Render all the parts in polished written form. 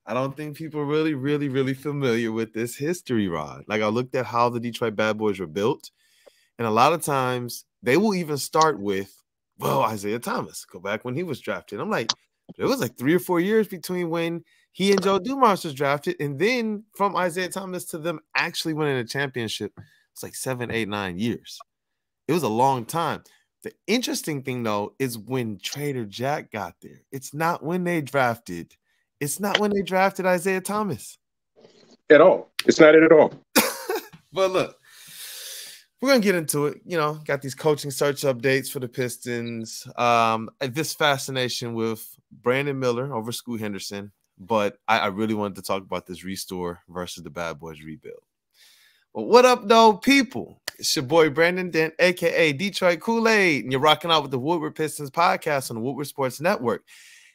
I don't think people are really familiar with this history, Rod. Like, I looked at how the Detroit Bad Boys were built, and a lot of times they will even start with, well, Isaiah Thomas. Go back when he was drafted. I'm like, it was like 3 or 4 years between when he and Joe Dumars was drafted, and then from Isaiah Thomas to them actually winning a championship, it's like 7, 8, 9 years. It was a long time. The interesting thing, though, is when Trader Jack got there. It's not when they drafted. It's not when they drafted Isaiah Thomas. At all. It's not it at all. But look, we're going to get into it. You know, got these coaching search updates for the Pistons. This fascination with Brandon Miller over Scoot Henderson. But I really wanted to talk about this restore versus the Bad Boys rebuild. But what up, though, people? It's your boy Brandon Dent, a.k.a. Detroit Kool-Aid, and you're rocking out with the Woodward Pistons podcast on the Woodward Sports Network.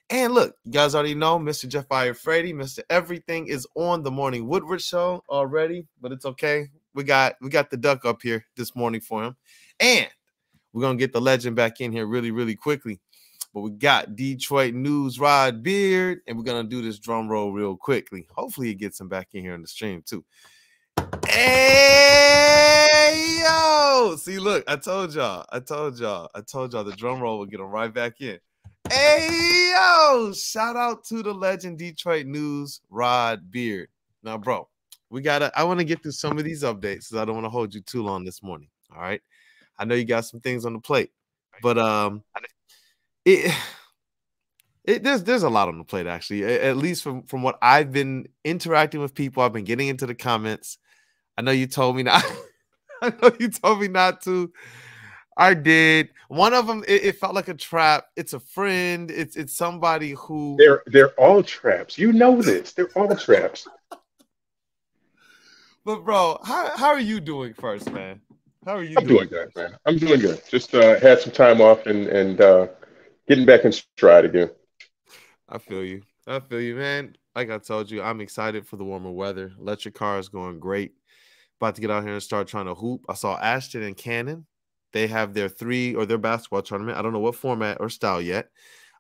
And look, you guys already know Mr. Jeff Frady, Mr. Everything is on the Morning Woodward show already, but it's okay. We got the duck up here this morning for him. And we're going to get the legend back in here really quickly. But we got Detroit News Rod Beard, and we're going to do this drum roll real quickly. Hopefully he gets him back in here on the stream too. Hey, yo! See, look, I told y'all the drum roll will get him right back in. Hey, yo! Shout out to the legend Detroit News Rod Beard. Now, bro, I want to get through some of these updates because I don't want to hold you too long this morning. All right. I know you got some things on the plate, but there's a lot on the plate, actually, at least from what I've been interacting with people. I've been getting into the comments. I know you told me not. I know you told me not to. I did. One of them, it felt like a trap. It's a friend. It's somebody who they're all traps. You know this. They're all traps. But bro, how are you doing first, man? How are you? I'm doing good, man. I'm doing good. Just had some time off and getting back in stride again. I feel you, man. Like I told you, I'm excited for the warmer weather. Electric car is going great. About to get out here and start trying to hoop. I saw Ashton and Cannon. They have their basketball tournament. I don't know what format or style yet,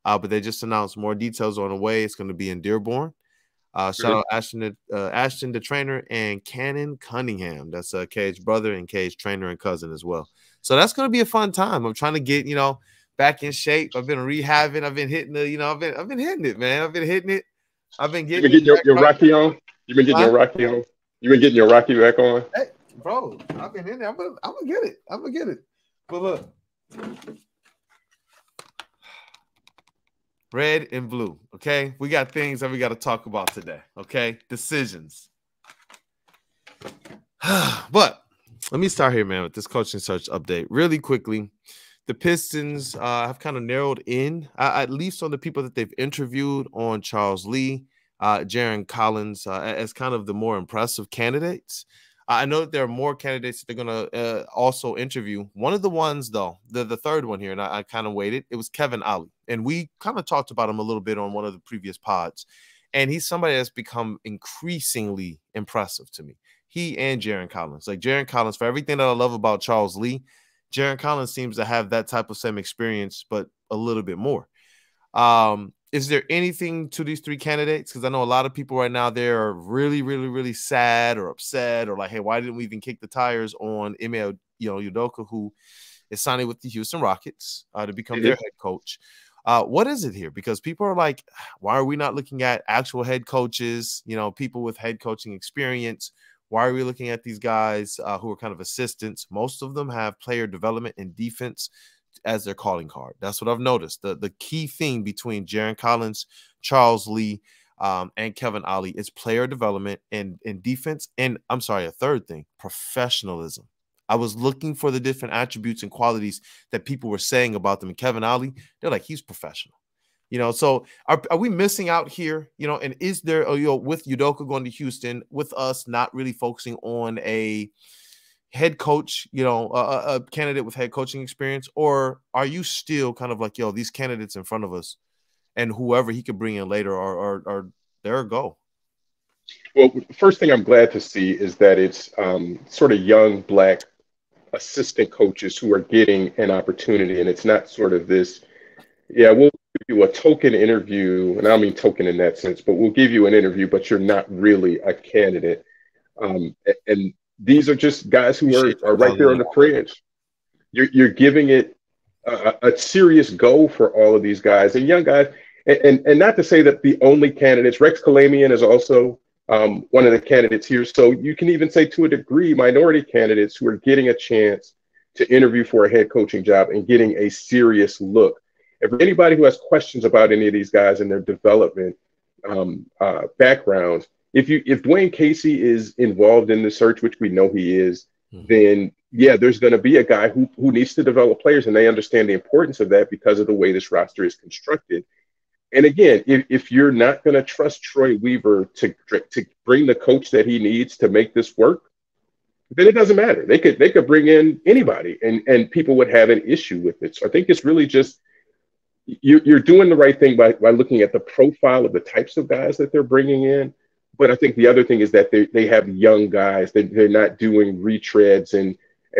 but they just announced more details on the way. It's going to be in Dearborn. Shout out Ashton, the trainer, and Cannon Cunningham. That's Cage's brother and Cage's trainer and cousin as well. So that's going to be a fun time. I'm trying to get, back in shape. I've been rehabbing. I've been hitting I've been hitting it, man. I've been hitting it. I've been getting your Rocky on. You've been getting your Rocky on. You've been getting your Rocky back on. Hey, bro, I've been in there. I'm gonna get it. But look, red and blue. Okay, we got things that we got to talk about today. Okay, decisions. But let me start here, man, with this coaching search update really quickly. The Pistons have kind of narrowed in, at least on the people that they've interviewed, on Charles Lee, Jaren Collins, as kind of the more impressive candidates. I know that there are more candidates that they're going to also interview. One of the ones, though, the third one here, and I kind of waited, it was Kevin Ollie. And we kind of talked about him a little bit on one of the previous pods. And he's somebody that's become increasingly impressive to me. He and Jaren Collins. Like Jaren Collins, for everything that I love about Charles Lee, Jaren Collins seems to have that type of same experience, but a little bit more. Is there anything to these three candidates? Because I know a lot of people right now, they're really sad or upset or like, hey, why didn't we even kick the tires on Ime Udoka, who is signing with the Houston Rockets to become their head coach? What is it here? Because people are like, why are we not looking at actual head coaches, people with head coaching experience? Why are we looking at these guys who are kind of assistants? Most of them have player development and defense as their calling card. That's what I've noticed. The key thing between Jaren Collins, Charles Lee, and Kevin Ollie is player development and defense. And I'm sorry, a third thing, professionalism. I was looking for the different attributes and qualities that people were saying about them. And Kevin Ollie, they're like, he's professional. So are we missing out here? And is there, with Udoka going to Houston, with us not really focusing on a head coach, a candidate with head coaching experience? Or are you still kind of like, these candidates in front of us and whoever he could bring in later are there a go? Well, first thing I'm glad to see is that it's sort of young black assistant coaches who are getting an opportunity. And it's not sort of this, we'll you a token interview, and I don't mean token in that sense, but we'll give you an interview, but you're not really a candidate. And these are just guys who Appreciate are your right there on colleague. the fringe. You're giving it a serious go for all of these guys and young guys. And not to say that the only candidates, Rex Kalamian is also one of the candidates here. So you can even say to a degree, minority candidates who are getting a chance to interview for a head coaching job and getting a serious look. If anybody who has questions about any of these guys and their development backgrounds, if Dwayne Casey is involved in the search, which we know he is, then yeah, there's going to be a guy who needs to develop players, and they understand the importance of that because of the way this roster is constructed. And again, if you're not going to trust Troy Weaver to bring the coach that he needs to make this work, then it doesn't matter. They could bring in anybody, and people would have an issue with it. So I think it's really just you're doing the right thing by looking at the profile of the types of guys that they're bringing in. But I think the other thing is that they have young guys. They're not doing retreads and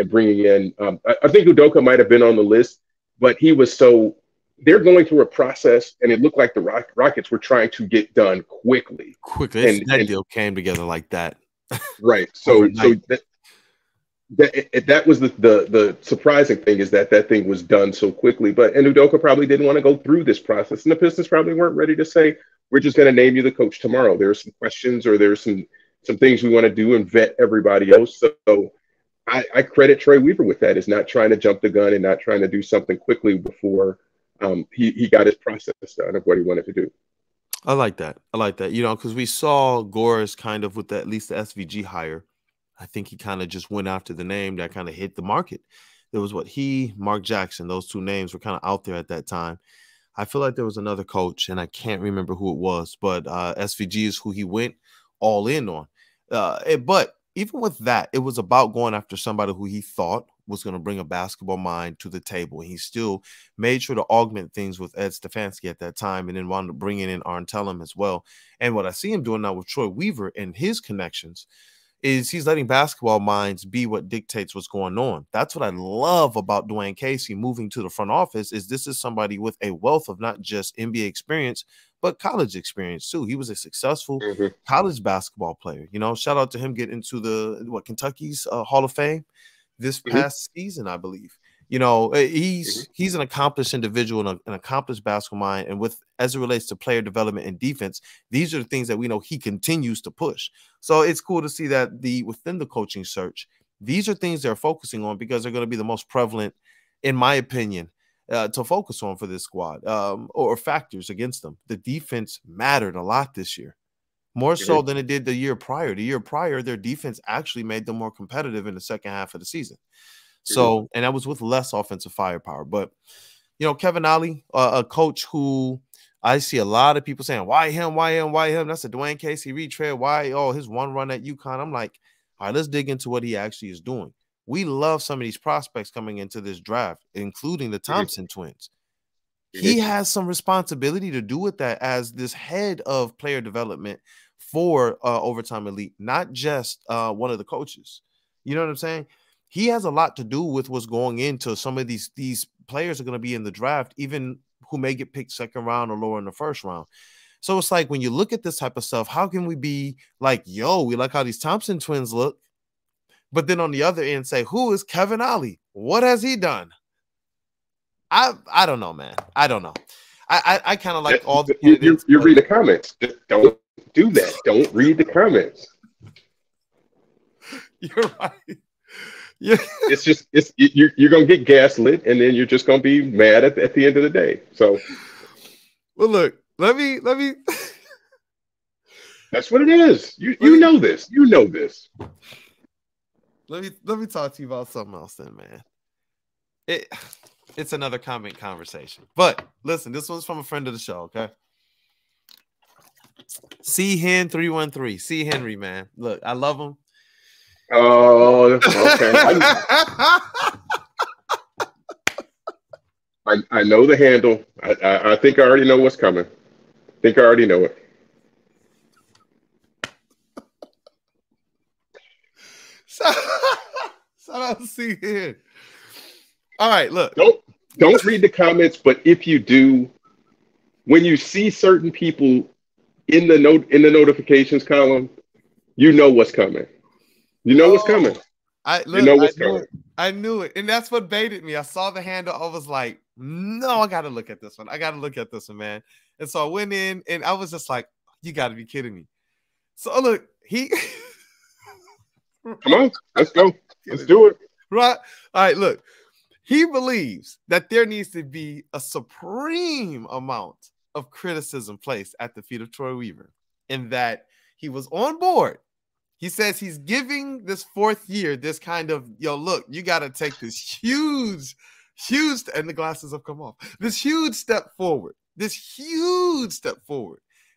bringing in. I think Udoka might have been on the list, but he was so. They're going through a process, and it looked like the Rockets were trying to get done quickly. And that deal came together like that, right? So that was the surprising thing, is that thing was done so quickly. But Udoka probably didn't want to go through this process, and the Pistons probably weren't ready to say, we're just going to name you the coach tomorrow. There are some questions, or there's some things we want to do and vet everybody else. So I credit Troy Weaver with that, is not trying to jump the gun and not trying to do something quickly before he got his process done of what he wanted to do. I like that. Because we saw Gore's kind of with at least the SVG hire. I think he kind of just went after the name that kind of hit the market. There was Mark Jackson, those two names were kind of out there at that time. I feel like there was another coach, and I can't remember who it was, but SVG is who he went all in on. But even with that, it was about going after somebody who he thought was going to bring a basketball mind to the table. And he still made sure to augment things with Ed Stefanski at that time, and then wanted to bring in Arn Tellem as well. And what I see him doing now with Troy Weaver and his connections is he's letting basketball minds be what dictates what's going on. That's what I love about Dwayne Casey moving to the front office, is this is somebody with a wealth of not just NBA experience, but college experience too. He was a successful college basketball player. Shout out to him getting into Kentucky's Hall of Fame this past season, I believe. He's an accomplished individual and an accomplished basketball mind. And as it relates to player development and defense, these are the things that we know he continues to push. So it's cool to see that within the coaching search, these are things they're focusing on, because they're going to be the most prevalent, in my opinion, to focus on for this squad, or factors against them. The defense mattered a lot this year, more so than it did the year prior. The year prior, their defense actually made them more competitive in the second half of the season. So, and that was with less offensive firepower. But, Kevin Ollie, a coach who I see a lot of people saying, why him? That's a Dwayne Casey retread. Why? Oh, his one run at UConn. I'm like, all right, let's dig into what he actually is doing. We love some of these prospects coming into this draft, including the Thompson twins. He has some responsibility to do with that as this head of player development for Overtime Elite, not just one of the coaches. You know what I'm saying? He has a lot to do with what's going into some of these players are going to be in the draft, even who may get picked second round or lower in the first round. So it's like, when you look at this type of stuff, how can we be like, yo, we like how these Thompson twins look, but then on the other end say, who is Kevin Ollie? What has he done? I don't know, man. I don't know. I kind of like all the candidates. You read the comments. Don't do that. Don't read the comments. You're right. Yeah, you're gonna get gaslit, and then you're just gonna be mad at the end of the day. So, well, look, let me. That's what it is. You know this. You know this. Let me talk to you about something else, then, man. It's another comment conversation, but listen, this one's from a friend of the show. Okay, C Hen 313, C Henry, man. Look, I love him. Oh, okay. I know the handle. I think I already know what's coming. I think I already know it. Shout out to C here. All right, look. Don't read the comments, but if you do, when you see certain people in the notifications column, you know what's coming. You know what's coming. Oh, I You look, know I what's knew coming. it. I knew it. And that's what baited me. I saw the handle. I was like, no, I gotta look at this one. I gotta look at this one, man. And so I went in and I was just like, you gotta be kidding me. So look, he Come on, let's go. Let's do it. right. All right, look. He believes that there needs to be a supreme amount of criticism placed at the feet of Troy Weaver, and that he was on board. He says he's giving this fourth year this kind of, yo, look, you got to take this huge, and the glasses have come off, this huge step forward.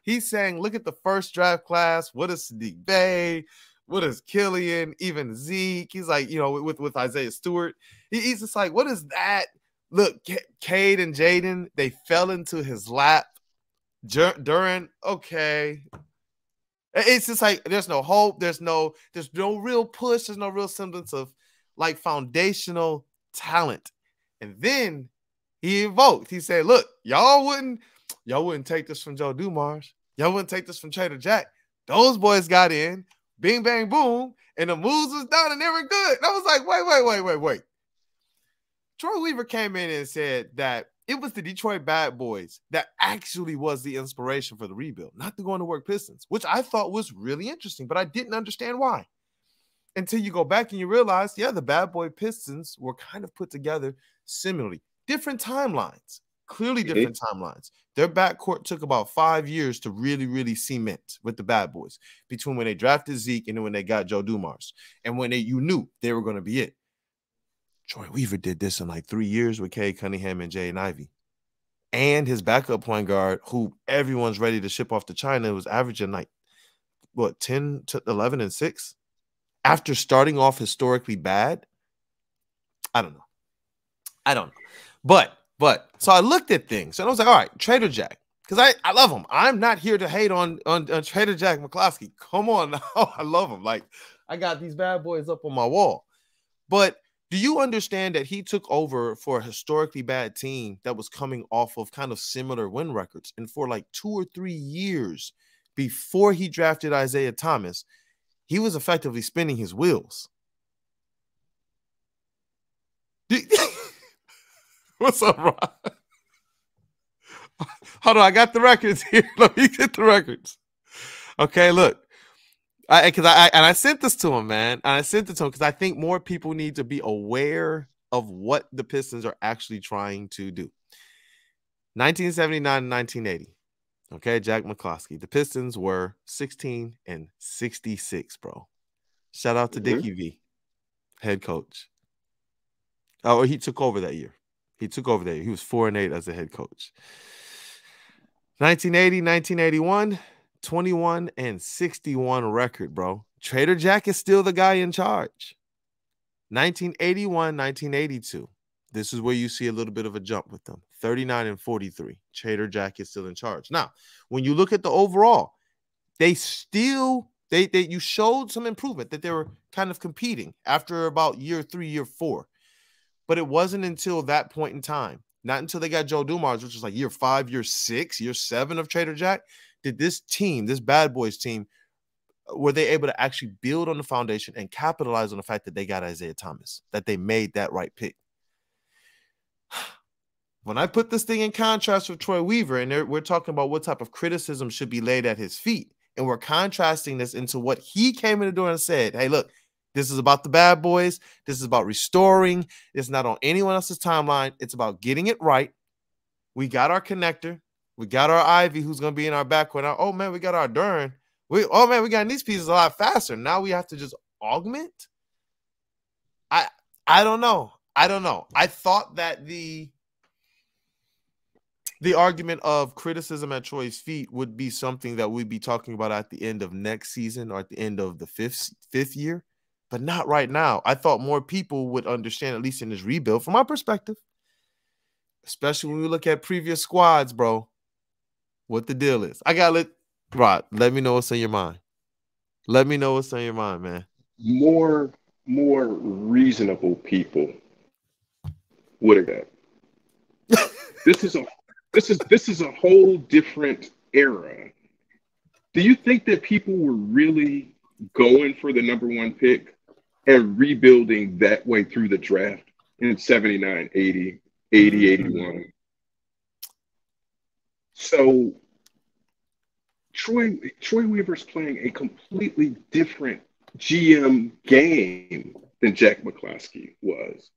He's saying, look at the first draft class. What is Sadiq Bey? What is Killian? Even Zeke? He's like, with Isaiah Stewart. He's just like, what is that? Look, Cade and Jaden, they fell into his lap. Duren, okay. It's just like there's no hope. There's no real push. There's no real semblance of like foundational talent. And then he evoked. He said, "Look, y'all wouldn't take this from Joe Dumars. Y'all wouldn't take this from Trader Jack. Those boys got in, bing bang boom, and the moves was done, and they were good." And I was like, wait. Troy Weaver came in and said that it was the Detroit Bad Boys that actually was the inspiration for the rebuild, not the going to work Pistons, which I thought was really interesting, but I didn't understand why. Until you go back and you realize, yeah, the Bad Boy Pistons were kind of put together similarly. Different timelines, clearly different timelines. Their backcourt took about 5 years to really, really cement with the Bad Boys between when they drafted Zeke and when they got Joe Dumars. And when you knew they were going to be it. Troy Weaver did this in like 3 years with Cade Cunningham and Jaden Ivey. And his backup point guard, who everyone's ready to ship off to China, was averaging like, 10 to 11 and 6? After starting off historically bad? I don't know. But, so I looked at things, and I was like, all right, Trader Jack, because I love him. I'm not here to hate on Trader Jack McCloskey. Come on now. I love him. Like, I got these bad boys up on my wall. But do you understand that he took over for a historically bad team that was coming off of kind of similar win records? And for like 2 or 3 years before he drafted Isaiah Thomas, he was effectively spinning his wheels. What's up, Ron? Hold on, I got the records here. Let me get the records. Okay, look. I sent this to him, man. And I sent it to him because I think more people need to be aware of what the Pistons are actually trying to do. 1979 and 1980. Okay, Jack McCloskey. The Pistons were 16 and 66, bro. Shout out to Dickie V, head coach. Oh, he took over that year. He was 4-8 as a head coach. 1980, 1981. 21 and 61 record, bro. Trader Jack is still the guy in charge. 1981, 1982. This is where you see a little bit of a jump with them. 39 and 43. Trader Jack is still in charge. Now, when you look at the overall, you showed some improvement that they were kind of competing after about year 3, year 4. But it wasn't until that point in time, not until they got Joe Dumars, which was like year 5, year 6, year 7 of Trader Jack, did this team, this Bad Boys team, were they able to actually build on the foundation and capitalize on the fact that they got Isaiah Thomas, that they made that right pick. When I put this thing in contrast with Troy Weaver, and we're talking about what type of criticism should be laid at his feet, and we're contrasting this into what he came in the door and said, hey, look, this is about the Bad Boys. This is about restoring. It's not on anyone else's timeline. It's about getting it right. We got our connector. We got our Ivy, who's going to be in our backcourt. Oh, man, we got our Duren. We got these pieces a lot faster. Now we have to just augment? I don't know. I thought that the argument of criticism at Troy's feet would be something that we'd be talking about at the end of next season or at the end of the fifth year, but not right now. I thought more people would understand, at least in this rebuild, from my perspective, especially when we look at previous squads, bro, what the deal is. Let me know what's on your mind. Let me know what's on your mind, man. More reasonable people would have got. This is this is a whole different era. Do you think that people were really going for the number one pick and rebuilding that way through the draft in 79, 80, 80, 81? So Troy Weaver's playing a completely different GM game than Jack McCloskey was.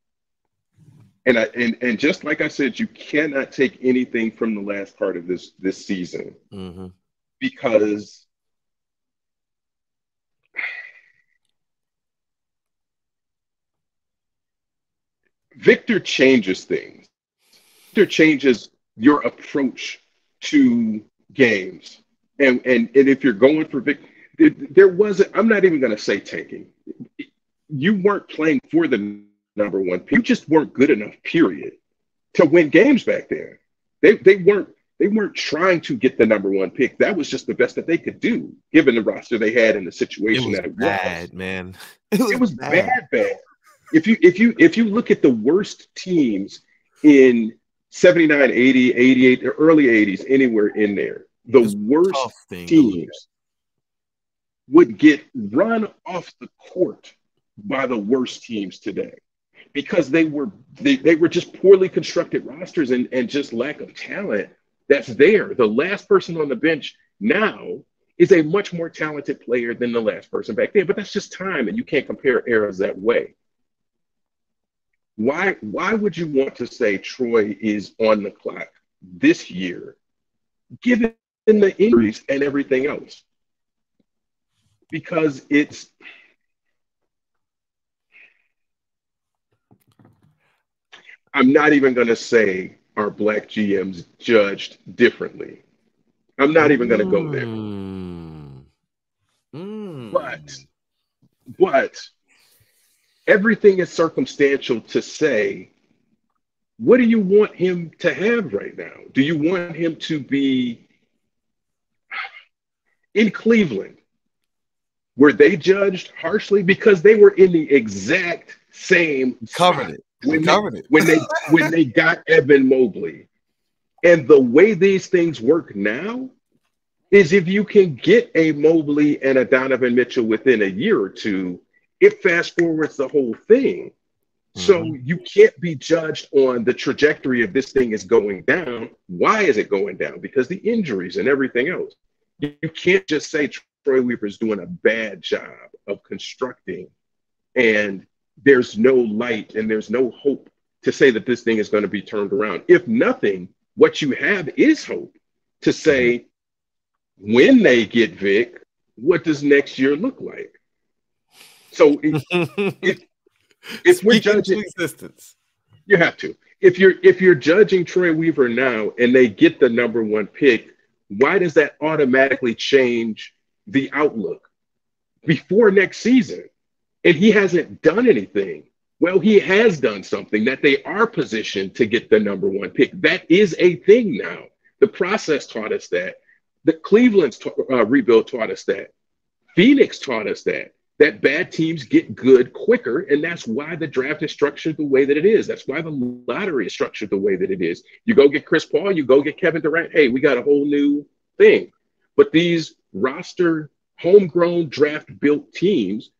And just like I said, you cannot take anything from the last part of this season because Victor changes things. Victor changes your approach to games. And if you're going for Victor, there wasn't, I'm not even going to say tanking. You weren't playing for the number one pick. You just weren't good enough, period, to win games back then. They weren't trying to get the number one pick. That was just the best that they could do, given the roster they had and the situation that it was. Bad, man. It was bad. If you look at the worst teams in 79, 80, 88, the early 80s, anywhere in there, the worst teams would get run off the court by the worst teams today because they were just poorly constructed rosters and just lack of talent that's there. The last person on the bench now is a much more talented player than the last person back then, but that's just time, and you can't compare eras that way. Why would you want to say Troy is on the clock this year, given the injuries and everything else? Because I'm not even going to say our black GMs judged differently. I'm not even going to go there. But everything is circumstantial to say, what do you want him to have right now? Do you want him to be in Cleveland, where they judged harshly because they were in the exact same covered it when they got Evan Mobley? And the way these things work now is if you can get a Mobley and a Donovan Mitchell within a year or two, it fast forwards the whole thing. So you can't be judged on the trajectory of this thing is going down. Why is it going down? Because the injuries and everything else. You can't just say Troy Weaver's doing a bad job of constructing and there's no light and there's no hope to say that this thing is going to be turned around. If nothing, what you have is hope to say when they get Vic, what does next year look like? So if we're judging existence, you have to. If you're judging Troy Weaver now and they get the number one pick, why does that automatically change the outlook before next season? And he hasn't done anything. Well, he has done something that they are positioned to get the number one pick. That is a thing now. The process taught us that. The Cleveland's rebuild taught us that. Phoenix taught us that bad teams get good quicker, and that's why the draft is structured the way that it is. That's why the lottery is structured the way that it is. You go get Chris Paul, you go get Kevin Durant. Hey, we got a whole new thing. But these roster, homegrown, draft-built teams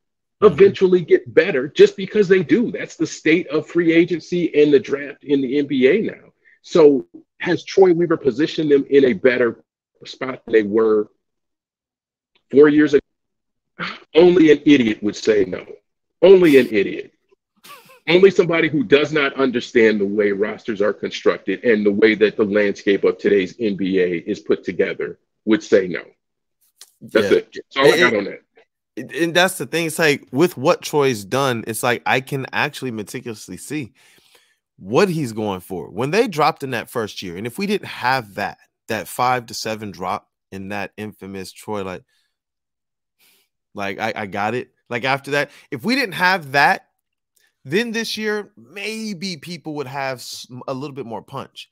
eventually get better just because they do. That's the state of free agency and the draft in the NBA now. So has Troy Weaver positioned them in a better spot than they were 4 years ago? Only an idiot would say no. Only an idiot. Only somebody who does not understand the way rosters are constructed and the way that the landscape of today's NBA is put together would say no. That's it. That's all I got on that. And that's the thing. It's like with what Troy's done, it's like I can actually meticulously see what he's going for. When they dropped in that first year, and if we didn't have that 5 to 7 drop in that infamous Troy, I got it. Like after that, if we didn't have that, then this year, maybe people would have a little bit more punch.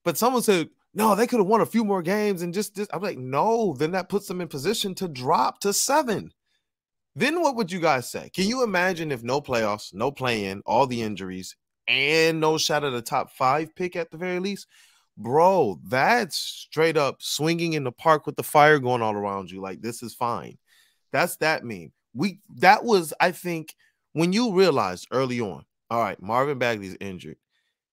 But someone said, no, they could have won a few more games and just this. I'm like, no, then that puts them in position to drop to 7. Then what would you guys say? Can you imagine if no playoffs, no play-in, all the injuries, and no shot at a top 5 pick at the very least? bro, that's straight up swinging in the park with the fire going all around you. Like, this is fine. That's that meme. That was, I think, when you realized early on, all right, Marvin Bagley's injured,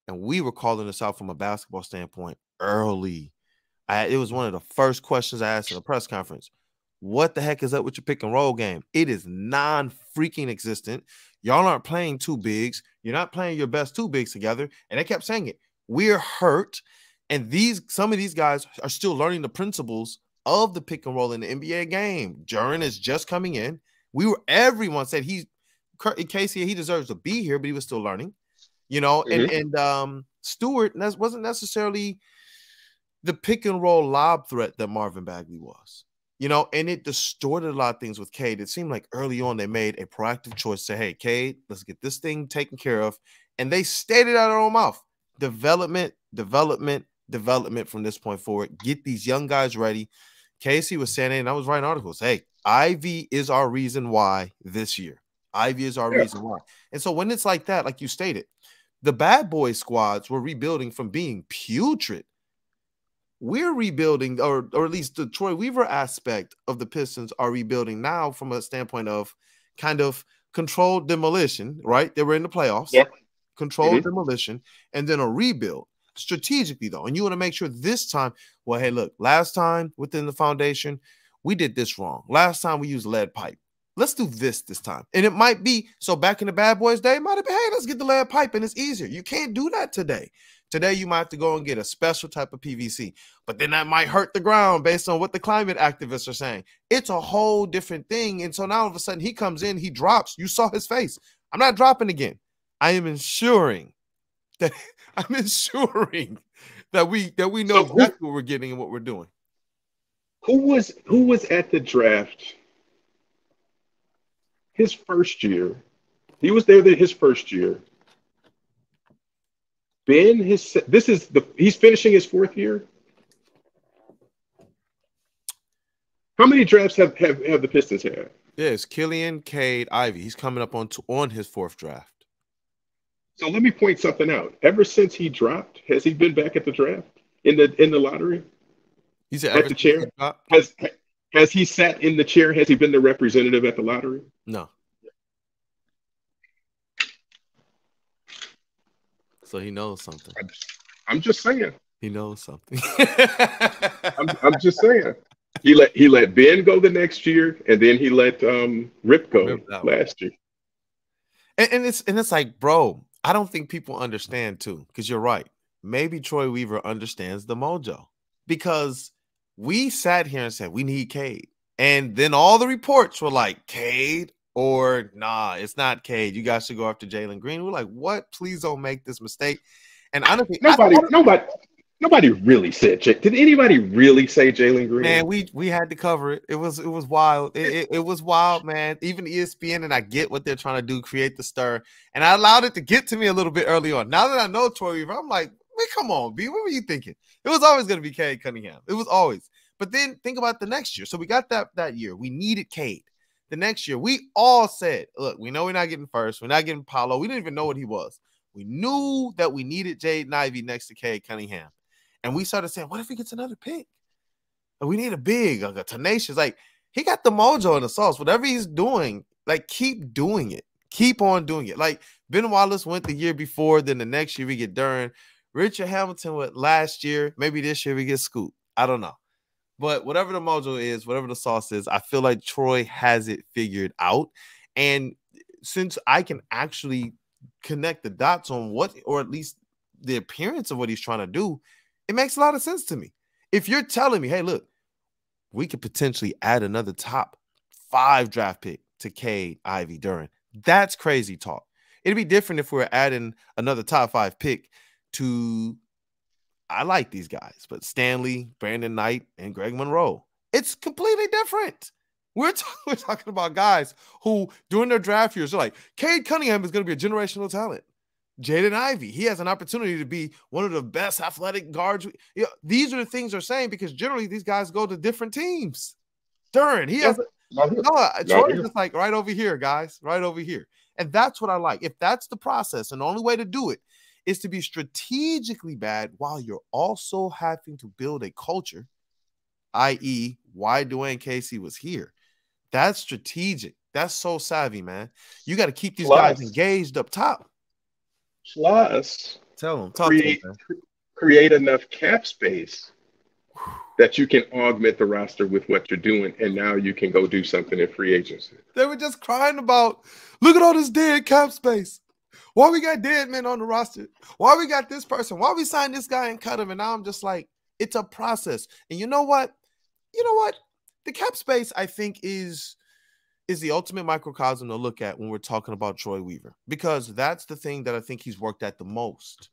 and we were calling this out from a basketball standpoint early. It was one of the first questions I asked in a press conference. What the heck is up with your pick and roll game? It is non-freaking existent. Y'all aren't playing two bigs. You're not playing your best two bigs together. And they kept saying it. We're hurt. And some of these guys are still learning the principles of the pick and roll in the NBA game. Duren is just coming in. Everyone said Casey, he deserves to be here, but he was still learning. You know, and Stewart wasn't necessarily the pick and roll lob threat that Marvin Bagley was. You know, and it distorted a lot of things with Cade. It seemed like early on they made a proactive choice to say, hey, Cade, let's get this thing taken care of. And they stated out of their own mouth, development from this point forward. Get these young guys ready. Casey was saying it, and I was writing articles. Hey, Ivy is our reason why this year. Ivy is our reason why. And so when it's like that, like you stated, the bad boy squads were rebuilding from being putrid. We're rebuilding, or at least the Troy Weaver aspect of the Pistons are rebuilding now from a standpoint of kind of controlled demolition, right? They were in the playoffs, controlled demolition, and then a rebuild strategically, though. And you want to make sure this time, well, hey, look, last time within the foundation, we did this wrong. Last time we used lead pipe. Let's do this time. And it might be, so back in the bad boys day, it might have been, hey, let's get the lead pipe, and it's easier. You can't do that today. Today, you might have to go and get a special type of PVC, but then that might hurt the ground based on what the climate activists are saying. It's a whole different thing. And so now all of a sudden he comes in, he drops. You saw his face. I'm not dropping again. I am ensuring that we know exactly what we're getting and what we're doing. Who was at the draft his first year? He was there his first year. He's finishing his fourth year. How many drafts have the Pistons had? Yes, Killian, Cade, Ivy. He's coming up on his fourth draft. So let me point something out. Ever since he dropped, has he been back at the draft in the lottery? He's at the chair. Has he sat in the chair? Has he been the representative at the lottery? No. So he knows something. I'm just saying. He knows something. I'm just saying. He let Ben go the next year, and then he let Rip go last year. And it's like, bro, I don't think people understand too, because you're right. Maybe Troy Weaver understands the mojo, because we sat here and said we need Cade, and then all the reports were like Cade. Or nah, it's not Cade. You guys should go after Jalen Green. We're like, what? Please don't make this mistake. And honestly, nobody really said. Did anybody really say Jalen Green? Man, we had to cover it. It was wild. It was wild, man. Even ESPN, and I get what they're trying to do, create the stir. And I allowed it to get to me a little bit early on. Now that I know Troy Weaver, I'm like, man, come on, B. What were you thinking? It was always going to be Cade Cunningham. It was always. But then think about the next year. So we got that year. We needed Cade. The next year, we all said, look, we know we're not getting first. We're not getting Paolo. We didn't even know what he was. We knew that we needed Jaden Ivey next to Cade Cunningham. And we started saying, what if he gets another pick? We need a big, like a tenacious. Like, he got the mojo in the sauce. Whatever he's doing, like, keep doing it. Keep on doing it. Like, Ben Wallace went the year before. Then the next year we get Duren. Richard Hamilton went last year. Maybe this year we get Scoot. I don't know. But whatever the mojo is, whatever the sauce is, I feel like Troy has it figured out. And since I can actually connect the dots on what, or at least the appearance of what he's trying to do, it makes a lot of sense to me. If you're telling me, hey, look, we could potentially add another top 5 draft pick to Cade, Ivy, Duren, that's crazy talk. It'd be different if we were adding another top 5 pick to, I like these guys, but Stanley, Brandon Knight, and Greg Monroe. It's completely different. We're talking about guys who, during their draft years, are like, Cade Cunningham is going to be a generational talent. Jaden Ivey, he has an opportunity to be one of the best athletic guards. You know, these are the things they're saying, because generally these guys go to different teams. Duren, he has Troy is just like right over here, guys, right over here. And that's what I like. If that's the process, and the only way to do it is to be strategically bad while you're also having to build a culture, i.e., why Dwayne Casey was here. That's strategic. That's so savvy, man. You got to keep these guys Plus, engaged up top. plus, Tell them, talk to me, create man. create enough cap space that you can augment the roster with what you're doing, and now you can go do something in free agency. They were just crying about, look at all this dead cap space. Why we got dead men on the roster? Why we got this person? Why we signed this guy and cut him? And now I'm just like, it's a process. And you know what? The cap space, I think, is the ultimate microcosm to look at when we're talking about Troy Weaver, because that's the thing that I think he's worked at the most.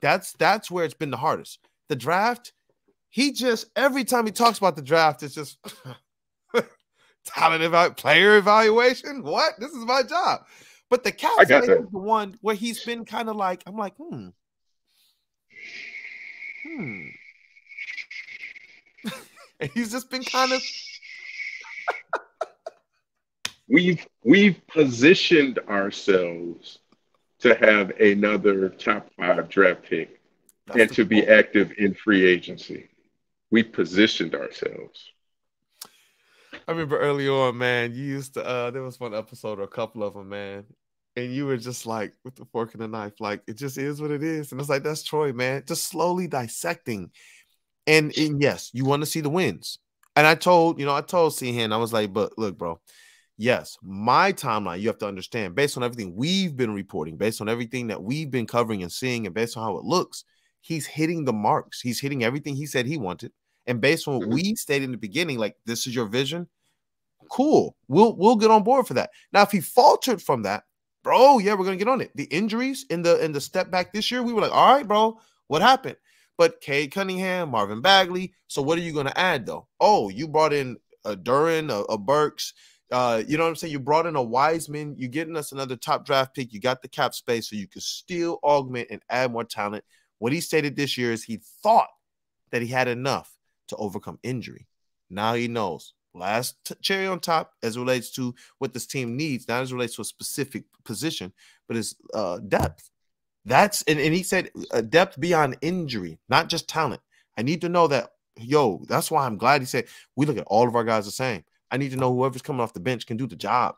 That's where it's been the hardest. The draft, he just, every time he talks about the draft, it's just player evaluation. What? This is my job. But the cap space is the one where he's been kind of like, I'm like, And he's just been kind of. We've positioned ourselves to have another top 5 draft pick and to be active in free agency. We positioned ourselves. I remember early on, man, you used to, there was one episode or a couple of them, man, and you were just like, with the fork and the knife, like, it just is what it is. And it's like, that's Troy, man, just slowly dissecting. And yes, you want to see the wins. And I told Sehan, I was like, but look, bro, yes, my timeline, you have to understand, based on everything we've been reporting, based on everything that we've been covering and seeing, and based on how it looks, he's hitting the marks. He's hitting everything he said he wanted. And based on what we stated in the beginning, like, this is your vision, cool. We'll get on board for that. Now, if he faltered from that, bro, yeah, we're gonna get on it. The injuries in the step back this year, we were like, all right, bro, what happened? But Cade Cunningham, Marvin Bagley. So what are you gonna add though? Oh, you brought in a Duren, a Burks. You know what I'm saying? You brought in a Wiseman. You're getting us another top draft pick. You got the cap space, so you can still augment and add more talent. What he stated this year is he thought that he had enough to overcome injury. Now he knows. Last cherry on top as it relates to what this team needs, not as it relates to a specific position, but it's depth. And he said depth beyond injury, not just talent. I need to know that, that's why I'm glad he said we look at all of our guys the same. I need to know whoever's coming off the bench can do the job.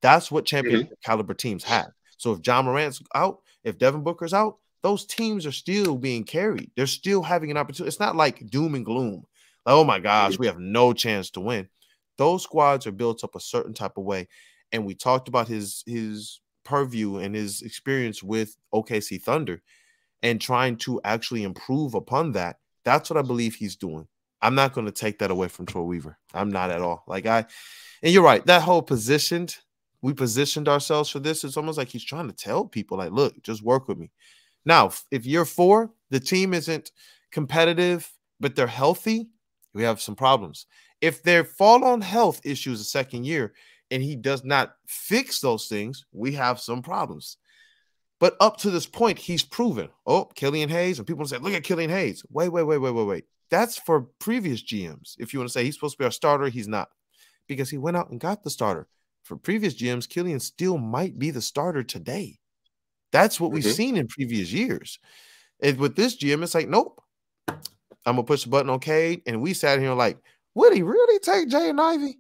That's what championship caliber teams have. So if John Morant's out, if Devin Booker's out, those teams are still being carried. They're still having an opportunity. It's not like doom and gloom. Like, oh my gosh, we have no chance to win. Those squads are built up a certain type of way. And we talked about his purview and his experience with OKC Thunder and trying to actually improve upon that. That's what I believe he's doing. I'm not going to take that away from Troy Weaver. I'm not at all. And you're right. That whole we positioned ourselves for this. It's almost like he's trying to tell people, like, look, just work with me. Now, if year 4, the team isn't competitive, but they're healthy, we have some problems. If they fall on health issues the second year and he does not fix those things, we have some problems. But up to this point, he's proven. Oh, Killian Hayes. And people say, look at Killian Hayes. Wait. That's for previous GMs. If you want to say he's supposed to be our starter, he's not. Because he went out and got the starter. For previous GMs, Killian still might be the starter today. That's what we've seen in previous years. And with this GM, it's like, nope. I'm going to push the button on Cade. And we sat here like, would he really take Jay and Ivy?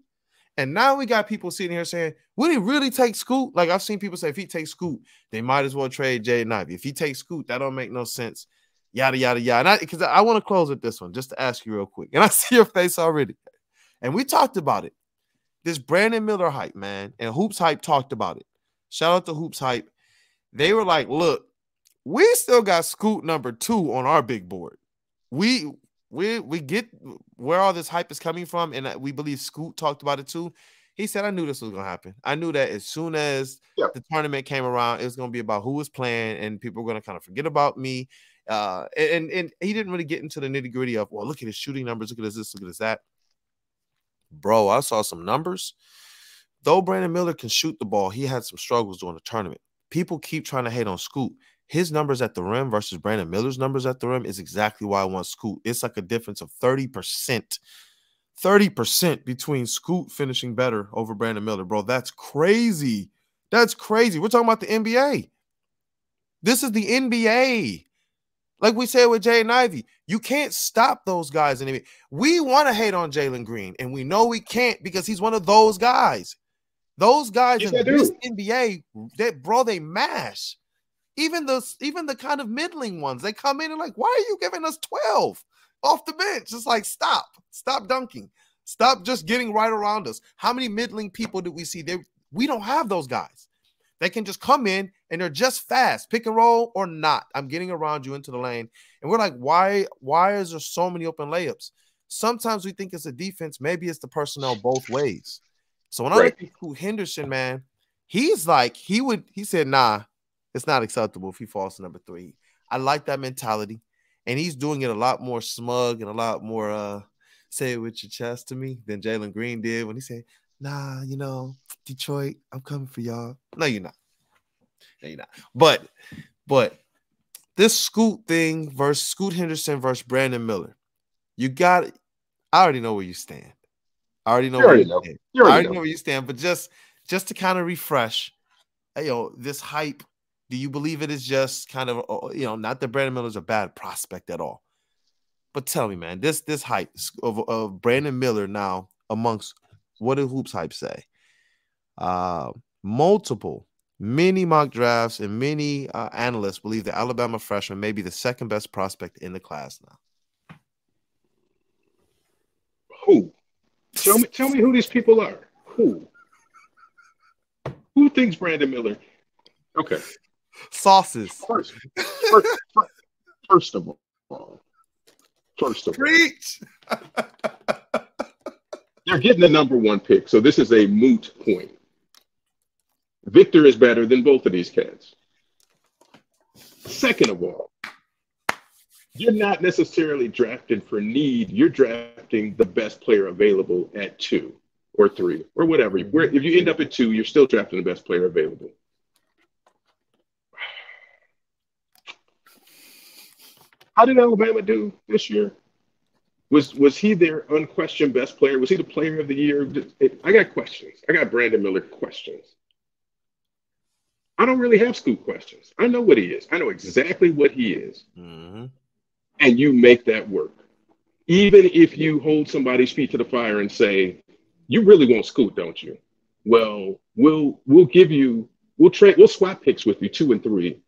And now we got people sitting here saying, would he really take Scoot? Like, I've seen people say, if he takes Scoot, they might as well trade Jay and Ivy. If he takes Scoot, that don't make no sense. Yada, yada, yada. Because I want to close with this one, just to ask you real quick. And I see your face already. And we talked about it. This Brandon Miller hype, man. And Hoops Hype talked about it. Shout out to Hoops Hype. They were like, look, we still got Scoot number 2 on our big board. We get where all this hype is coming from, and we believe Scoot talked about it too. He said, I knew this was going to happen. I knew that as soon as the tournament came around, it was going to be about who was playing, and people were going to kind of forget about me. And he didn't really get into the nitty-gritty of, well, look at his shooting numbers, look at this, look at that. Bro, I saw some numbers. Though Brandon Miller can shoot the ball, he had some struggles during the tournament. People keep trying to hate on Scoot. His numbers at the rim versus Brandon Miller's numbers at the rim is exactly why I want Scoot. It's like a difference of 30%. 30% between Scoot finishing better over Brandon Miller, bro. That's crazy. That's crazy. We're talking about the NBA. This is the NBA. Like we said with Jay and Ivy, you can't stop those guys in the NBA. We want to hate on Jalen Green, and we know we can't because he's one of those guys. Those guys Yes, in this NBA, they mash. Even the kind of middling ones, they come in and like, why are you giving us 12 off the bench? It's like, stop dunking. Stop just getting right around us. How many middling people did we see? We don't have those guys. They can just come in and they're just fast, pick and roll or not. I'm getting around you into the lane. And we're like, why is there so many open layups? Sometimes we think it's a defense. Maybe it's the personnel both ways. So when I look at Scoot Henderson, man, he's like, he said, nah, it's not acceptable if he falls to number 3. I like that mentality. And he's doing it a lot more smug and a lot more say it with your chest to me than Jalen Green did when he said, nah, Detroit, I'm coming for y'all. No, you're not. But this Scoot thing versus Scoot Henderson versus Brandon Miller, I already know where you stand. I already know where you stand. But just to kind of refresh, this hype, do you believe it is just kind of, not that Brandon Miller's a bad prospect at all, but tell me, man, this hype of Brandon Miller now amongst what do Hoops Hype say? Many mock drafts and many analysts believe the Alabama freshman may be the second best prospect in the class now. Who? Tell me who these people are. Who thinks Brandon Miller? Okay. Sauces. First of all. Preach. They're getting the number 1 pick, so this is a moot point. Victor is better than both of these cats. Second of all, you're not necessarily drafting for need. You're drafting the best player available at 2 or 3 or whatever. If you end up at 2, you're still drafting the best player available. How did Alabama do this year? Was he their unquestioned best player? Was he the player of the year? I got questions. I got Brandon Miller questions. I don't really have Scoot questions. I know what he is. I know exactly what he is. Mm-hmm. And you make that work. Even if you hold somebody's feet to the fire and say, you really want Scoot, don't you? Well, we'll swap picks with you 2 and 3.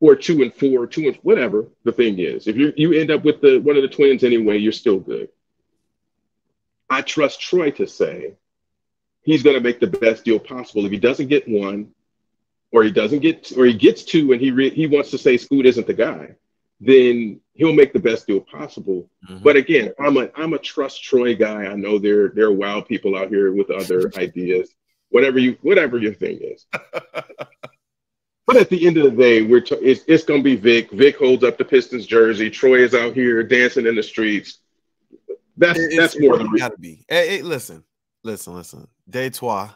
Or 2 and 4, 2 and whatever the thing is. If you end up with one of the twins anyway, you're still good. I trust Troy to say he's going to make the best deal possible. If he doesn't get 1, or he gets 2, and he wants to say Scoot isn't the guy, then he'll make the best deal possible. Mm-hmm. But again, I'm a trust Troy guy. I know there are wild people out here with other ideas. Whatever your thing is. But at the end of the day, it's going to be Vic. Vic holds up the Pistons jersey. Troy is out here dancing in the streets. That's more than got to be. Hey, listen. Detroit,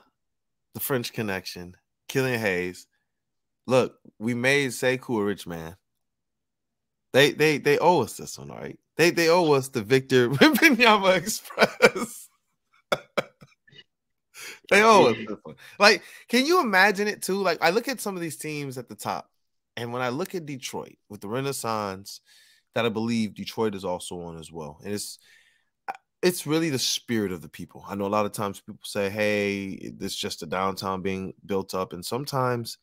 the French Connection, Killian Hayes. Look, we made Sekou a rich man. They owe us this one, all right? They owe us the Victor Wembanyama Express. They owe us this one. Like, can you imagine it too? Like, I look at some of these teams at the top, and when I look at Detroit with the Renaissance that I believe Detroit is also on as well, and it's really the spirit of the people. I know a lot of times people say, hey, this is just the downtown being built up, and sometimes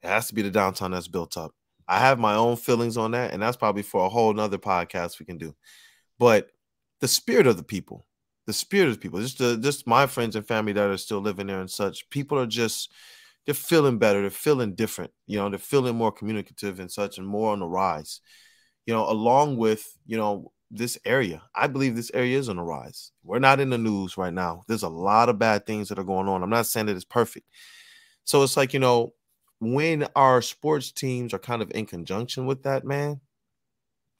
it has to be the downtown that's built up. I have my own feelings on that, and that's probably for a whole nother podcast we can do. But the spirit of the people, just my friends and family that are still living there and such, people are they're feeling better. They're feeling different. They're feeling more communicative and such and more on the rise, along with, this area. I believe this area is on the rise. We're not in the news right now. There's a lot of bad things that are going on. I'm not saying that it's perfect. So it's like, when our sports teams are kind of in conjunction with that, man,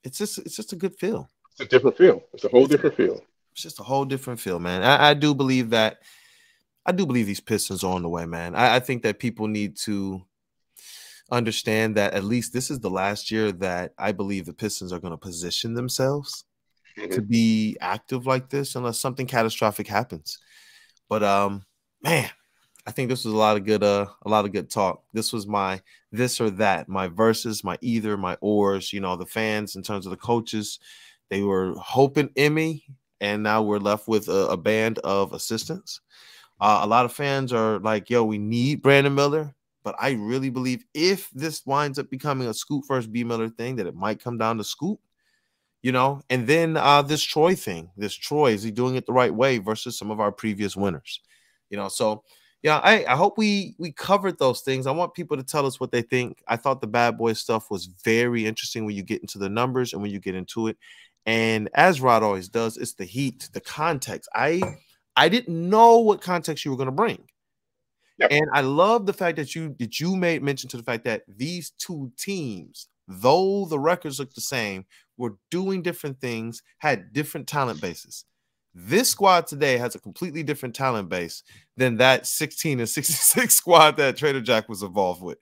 it's just a good feel. It's a different feel. It's a whole different feel. It's just a whole different feel, man. I do believe that. I do believe these Pistons are on the way, man. I think that people need to understand that at least this is the last year that I believe the Pistons are going to position themselves to be active like this unless something catastrophic happens. But, man, I think this was a lot of good talk. This was my this or that, my versus, my either, my ors. You know, the fans in terms of the coaches, they were hoping Emmy, and now we're left with a band of assistants. A lot of fans are like, "Yo, we need Brandon Miller," but I really believe if this winds up becoming a Scoop versus B Miller thing, that it might come down to Scoop. You know, and then this Troy thing. This Troy, is he doing it the right way versus some of our previous winners? You know, so yeah, I hope we covered those things. I want people to tell us what they think. I thought the bad boy stuff was very interesting when you get into the numbers and when you get into it. And as Rod always does, it's the heat, the context. I didn't know what context you were going to bring. Yep. And I love the fact that you made mention to the fact that these two teams, though the records look the same, were doing different things, had different talent bases. This squad today has a completely different talent base than that 16 and 66 squad that Trader Jack was involved with.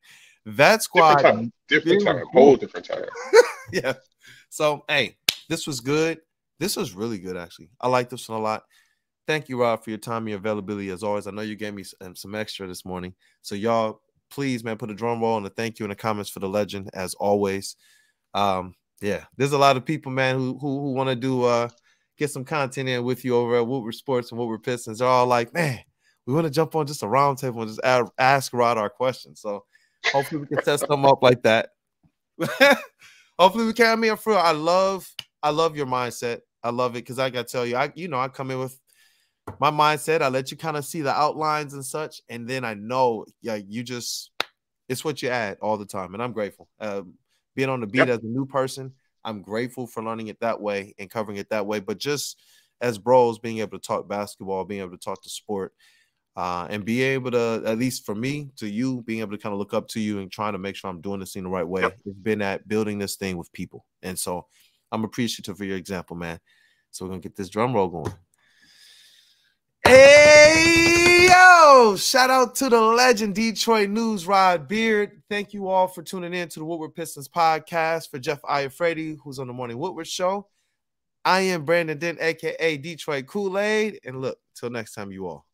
That squad, different time, whole different time. Yeah. So, hey, this was good. This was really good, actually. I like this one a lot. Thank you, Rob, for your time and your availability as always. I know you gave me some extra this morning. So, y'all, please, man, put a drum roll and a thank you in the comments for the legend as always. Yeah, there's a lot of people, man, who want to do get some content in with you over at Woodward Sports and Woodward Pistons. They're all like, man, we want to jump on just a round table and just ask Rod our questions. So hopefully we can set something up like that. Hopefully we can. I mean, for real, I love your mindset. I love it because I got to tell you, I come in with my mindset. I let you kind of see the outlines and such, and then I know, yeah, it's what you add all the time, and I'm grateful. Being on the beat as a new person, I'm grateful for learning it that way and covering it that way. But just as bros, being able to talk basketball, being able to talk to sport, and be able to, at least for me, to you, being able to kind of look up to you and trying to make sure I'm doing this thing the right way. It's been at building this thing with people. And so I'm appreciative for your example, man. So we're going to get this drum roll going. Hey, yo, shout out to the legend Detroit News, Rod Beard. Thank you all for tuning in to the Woodward Pistons podcast. For Jeff Iafredi, who's on the Morning Woodward Show, I am Brandon Dent, a.k.a. Detroit Kool-Aid. And look, till next time, you all.